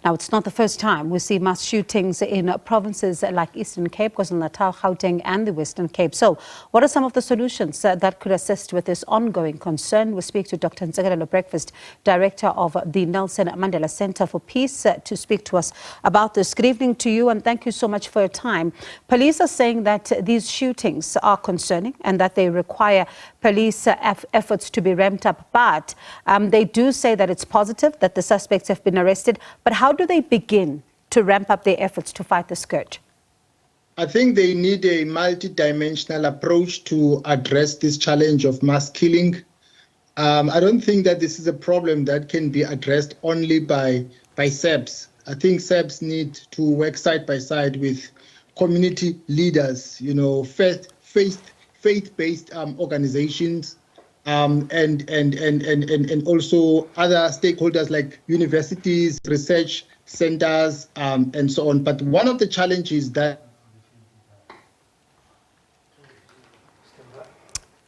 Now, it's not the first time we see mass shootings in provinces like Eastern Cape, KwaZulu-Natal, Gauteng and the Western Cape. So what are some of the solutions that could assist with this ongoing concern? We speak to Dr. Ntsikelelo Breakfast, Director of the Nelson Mandela Center for Peace, to speak to us about this. Good evening to you and thank you so much for your time. Police are saying that these shootings are concerning and that they require police efforts to be ramped up. But they do say that it's positive that the suspects have been arrested. But how do they begin to ramp up their efforts to fight the scourge? I think they need a multi-dimensional approach to address this challenge of mass killing. I don't think that this is a problem that can be addressed only by SABC. I think SABC need to work side by side with community leaders, faith-based organizations, and also other stakeholders like universities, research centers, and so on. But one of the challenges that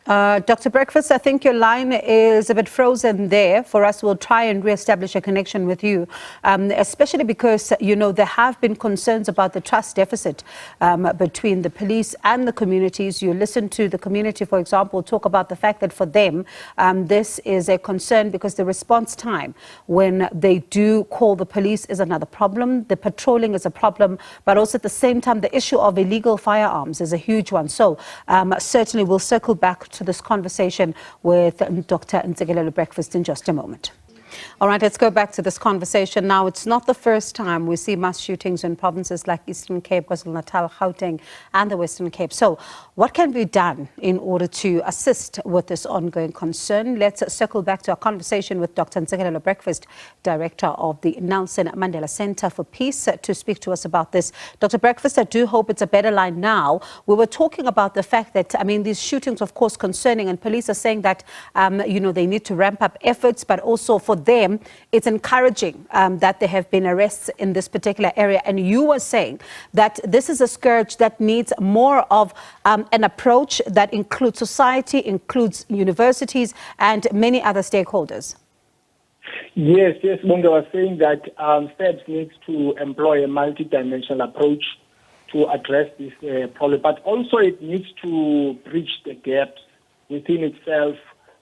Dr. Breakfast, I think your line is a bit frozen there. For us, we'll try and re-establish a connection with you, especially because, there have been concerns about the trust deficit between the police and the communities. You listen to the community, for example, talk about the fact that for them, this is a concern because the response time when they do call the police is another problem. The patrolling is a problem, but also at the same time, the issue of illegal firearms is a huge one. So certainly we'll circle back to this conversation with Dr. Ntsikelelo Breakfast in just a moment. All right, let's go back to this conversation now. It's not the first time we see mass shootings in provinces like Eastern Cape, KwaZulu-Natal, Gauteng and the Western Cape. So what can be done in order to assist with this ongoing concern? Let's circle back to our conversation with Dr. Ntsikelelo Breakfast, Director of the Nelson Mandela Center for Peace, to speak to us about this. Dr. Breakfast, I do hope it's a better line now. We were talking about the fact that, these shootings, of course, concerning, and police are saying that, they need to ramp up efforts, but also for them, it's encouraging that there have been arrests in this particular area. And you were saying that this is a scourge that needs more of an approach that includes society, includes universities and many other stakeholders. Yes, Bonga was saying that SABC needs to employ a multi-dimensional approach to address this problem, but also it needs to bridge the gaps within itself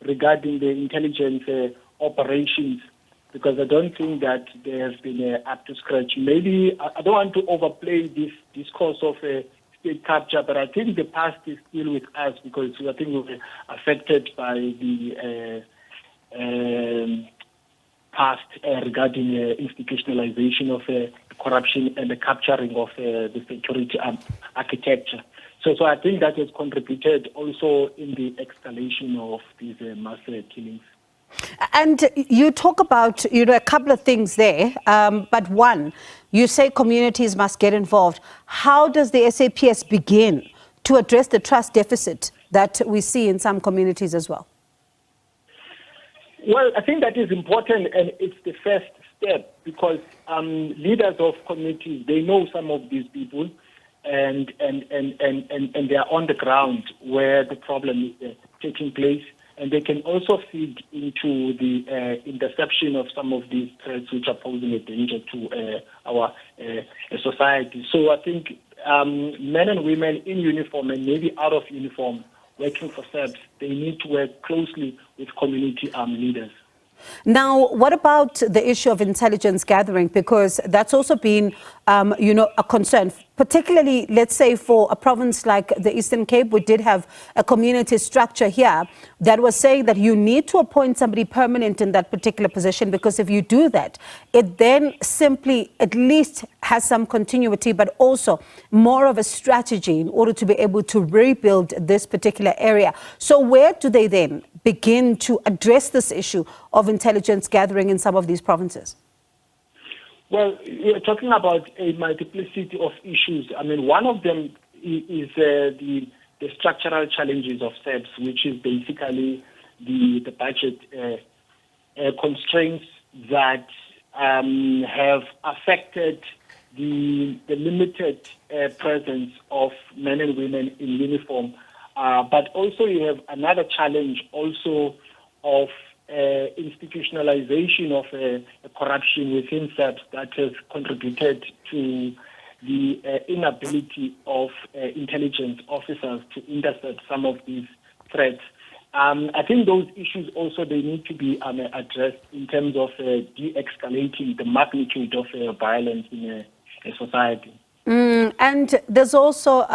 regarding the intelligence operations, because I don't think that there has been up to scratch. Maybe I don't want to overplay this discourse of state capture, but I think the past is still with us because I think we were affected by the past regarding institutionalization of corruption and the capturing of the security architecture. So I think that has contributed also in the escalation of these mass killings. And you talk about, a couple of things there, but one, you say communities must get involved. How does the SAPS begin to address the trust deficit that we see in some communities as well? Well, I think that is important, and it's the first step because leaders of communities, they know some of these people, and they are on the ground where the problem is taking place. And they can also feed into the interception of some of these threats which are posing a danger to our society. So I think men and women in uniform and maybe out of uniform working for SABC, they need to work closely with community leaders. Now, what about the issue of intelligence gathering? Because that's also been, a concern, particularly, let's say, for a province like the Eastern Cape. We did have a community structure here that was saying that you need to appoint somebody permanent in that particular position, because if you do that, it then simply at least has some continuity, but also more of a strategy in order to be able to rebuild this particular area. So where do they then begin to address this issue of intelligence gathering in some of these provinces? Well, we're talking about a multiplicity of issues. One of them is the structural challenges of SABC, which is basically the budget constraints that have affected the limited presence of men and women in uniform. But also you have another challenge also of institutionalization of corruption within SABC that has contributed to the inability of intelligence officers to intercept some of these threats. I think those issues also, they need to be addressed in terms of de-escalating the magnitude of violence in a society. And there's also,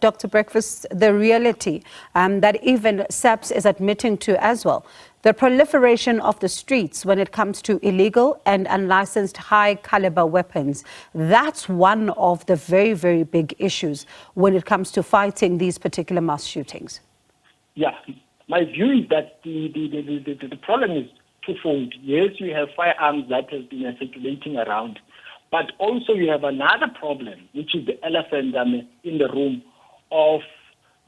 Dr. Breakfast, the reality that even SABC is admitting to as well. The proliferation of the streets when it comes to illegal and unlicensed high-caliber weapons. That's one of the very, very big issues when it comes to fighting these particular mass shootings. Yeah, my view is that the problem is twofold. Yes, you have firearms that has been circulating around, but also you have another problem, which is the elephant in the room of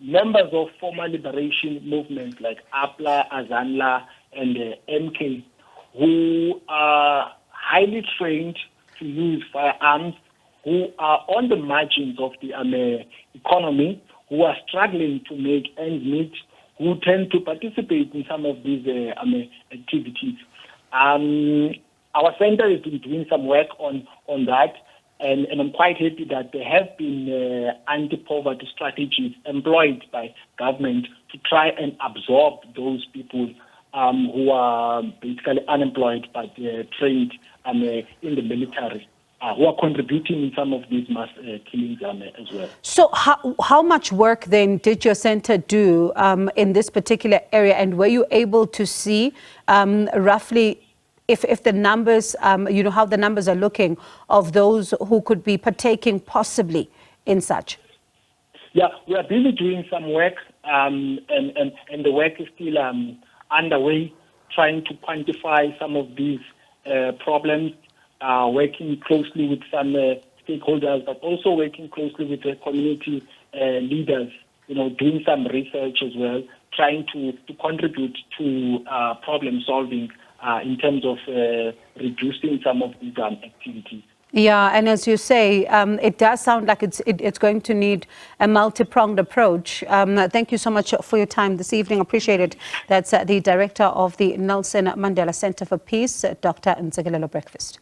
members of former liberation movements like APLA, Azanla, and MK, who are highly trained to use firearms, who are on the margins of the economy, who are struggling to make ends meet, who tend to participate in some of these activities. Our center has been doing some work on that, and I'm quite happy that there have been anti-poverty strategies employed by government to try and absorb those people who are basically unemployed but trained in the military, who are contributing in some of these mass killings as well. So how much work then did your center do in this particular area, and were you able to see roughly if the numbers, how the numbers are looking of those who could be partaking possibly in such? Yeah, we are busy doing some work, and the work is still underway, trying to quantify some of these problems, working closely with some stakeholders, but also working closely with the community leaders, doing some research as well, trying to contribute to problem solving in terms of reducing some of these activities. Yeah, and as you say, it does sound like it's going to need a multi-pronged approach. Thank you so much for your time this evening. Appreciate it. That's the director of the Nelson Mandela Center for Peace, Dr. Ntsikelelo Breakfast.